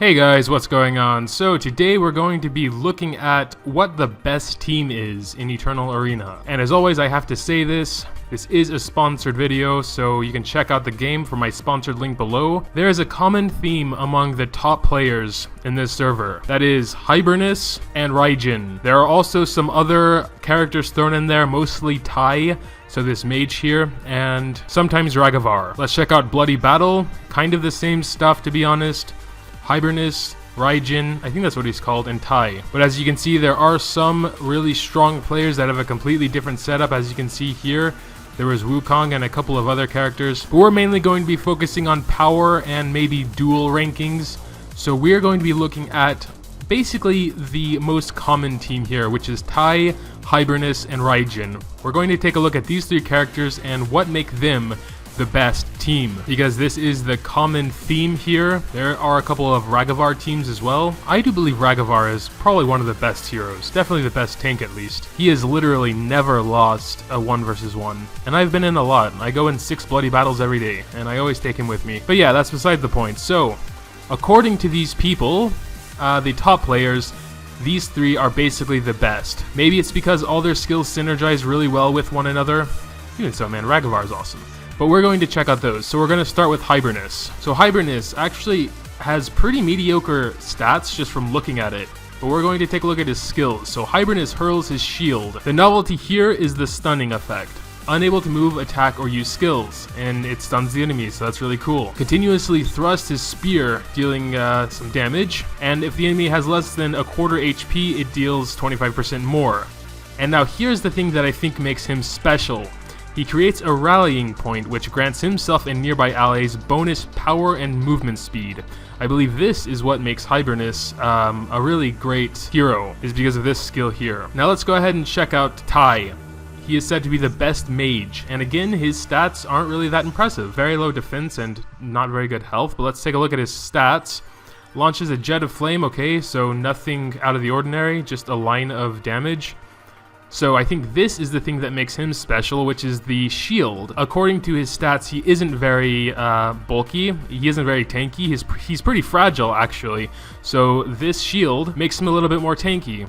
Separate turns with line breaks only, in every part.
Hey guys, what's going on? So today we're going to be looking at what the best team is in Eternal Arena. And as always, I have to say this is a sponsored video, so you can check out the game from my sponsored link below. There is a common theme among the top players in this server. That is Hibernus and Raijin. There are also some other characters thrown in there, mostly Tai. So this mage here, and sometimes Ragavar. Let's check out Bloody Battle. Kind of the same stuff, to be honest. Hibernus, Raijin, I think that's what he's called, and Tai. But as you can see, there are some really strong players that have a completely different setup. As you can see here, there was Wukong and a couple of other characters. But we're mainly going to be focusing on power and maybe duel rankings. So we're going to be looking at basically the most common team here, which is Tai, Hibernus, and Raijin. We're going to take a look at these three characters and what make them the best team, because this is the common theme here. There are a couple of Ragavar teams as well. I do believe Ragavar is probably one of the best heroes, definitely the best tank at least. He has literally never lost a 1 versus 1, and I've been in a lot. I go in 6 bloody battles every day, and I always take him with me. But yeah, that's beside the point. So, according to these people, the top players, these three are basically the best. Maybe it's because all their skills synergize really well with one another. Even so, man, Ragavar is awesome. But we're going to check out those. So we're going to start with Hibernus. So Hibernus actually has pretty mediocre stats just from looking at it. But we're going to take a look at his skills. So Hibernus hurls his shield. The novelty here is the stunning effect. Unable to move, attack, or use skills, and it stuns the enemy, so that's really cool. Continuously thrust his spear, dealing some damage, and if the enemy has less than a quarter HP, it deals 25% more. And now here's the thing that I think makes him special. He creates a rallying point, which grants himself and nearby allies bonus power and movement speed. I believe this is what makes Hibernus a really great hero, is because of this skill here. Now let's go ahead and check out Tai. He is said to be the best mage, and again, his stats aren't really that impressive. Very low defense and not very good health, but let's take a look at his stats. Launches a jet of flame, okay, so nothing out of the ordinary, just a line of damage. So I think this is the thing that makes him special, which is the shield. According to his stats, he isn't very bulky, he isn't very tanky, he's pretty fragile actually. So this shield makes him a little bit more tanky.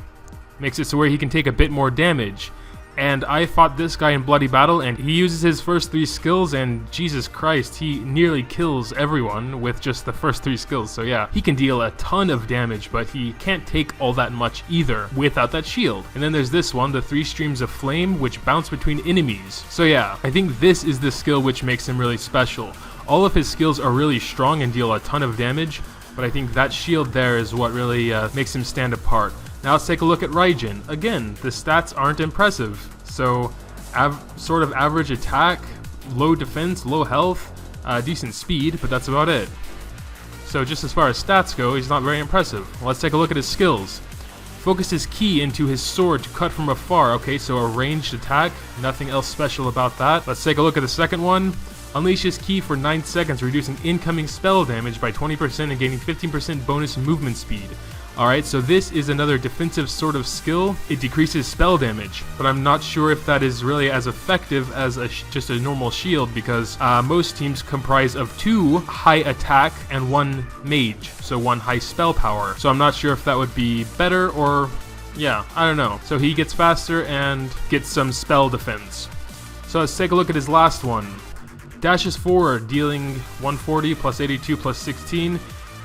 Makes it so where he can take a bit more damage. And I fought this guy in Bloody Battle, and he uses his first 3 skills, and Jesus Christ, he nearly kills everyone with just the first 3 skills. So yeah, he can deal a ton of damage, but he can't take all that much either without that shield. And then there's this one, the 3 streams of flame, which bounce between enemies. So yeah, I think this is the skill which makes him really special. All of his skills are really strong and deal a ton of damage, but I think that shield there is what really makes him stand apart. Now let's take a look at Raijin. Again, the stats aren't impressive. So, sort of average attack, low defense, low health, decent speed, but that's about it. So just as far as stats go, he's not very impressive. Let's take a look at his skills. Focus his ki into his sword to cut from afar. Okay, so a ranged attack, nothing else special about that. Let's take a look at the second one. Unleash his ki for 9 seconds, reducing incoming spell damage by 20% and gaining 15% bonus movement speed. Alright, so this is another defensive sort of skill. It decreases spell damage, but I'm not sure if that is really as effective as just a normal shield, because most teams comprise of 2 high attack and 1 mage, so 1 high spell power. So I'm not sure if that would be better or, yeah, I don't know. So he gets faster and gets some spell defense. So let's take a look at his last one. Dashes forward, dealing 140 plus 82 plus 16.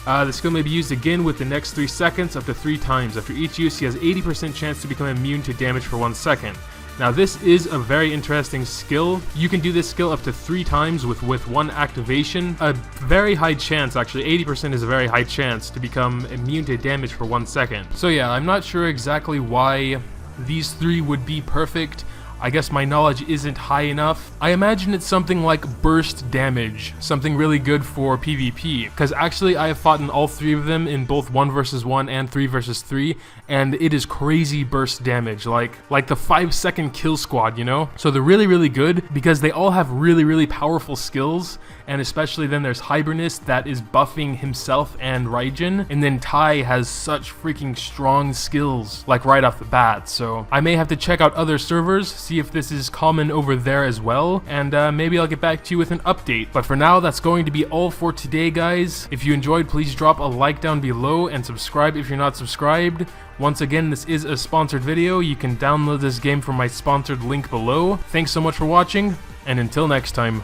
The skill may be used again with the next 3 seconds up to 3 times. After each use, he has 80% chance to become immune to damage for 1 second. Now this is a very interesting skill. You can do this skill up to 3 times with 1 activation. A very high chance, actually 80% is a very high chance to become immune to damage for 1 second. So yeah, I'm not sure exactly why these 3 would be perfect. I guess my knowledge isn't high enough. I imagine it's something like burst damage, something really good for PvP, because actually I have fought in all 3 of them in both 1 versus 1 and 3 versus 3, and it is crazy burst damage, like the 5-second kill squad, you know? So they're really, really good because they all have really, really powerful skills, and especially then there's Hibernus that is buffing himself and Raijin, and then Tai has such freaking strong skills, like right off the bat. So I may have to check out other servers, see if this is common over there as well, and maybe I'll get back to you with an update. But for now, that's going to be all for today, guys. If you enjoyed, please drop a like down below and subscribe if you're not subscribed. Once again, this is a sponsored video. You can download this game from my sponsored link below. Thanks so much for watching, and until next time.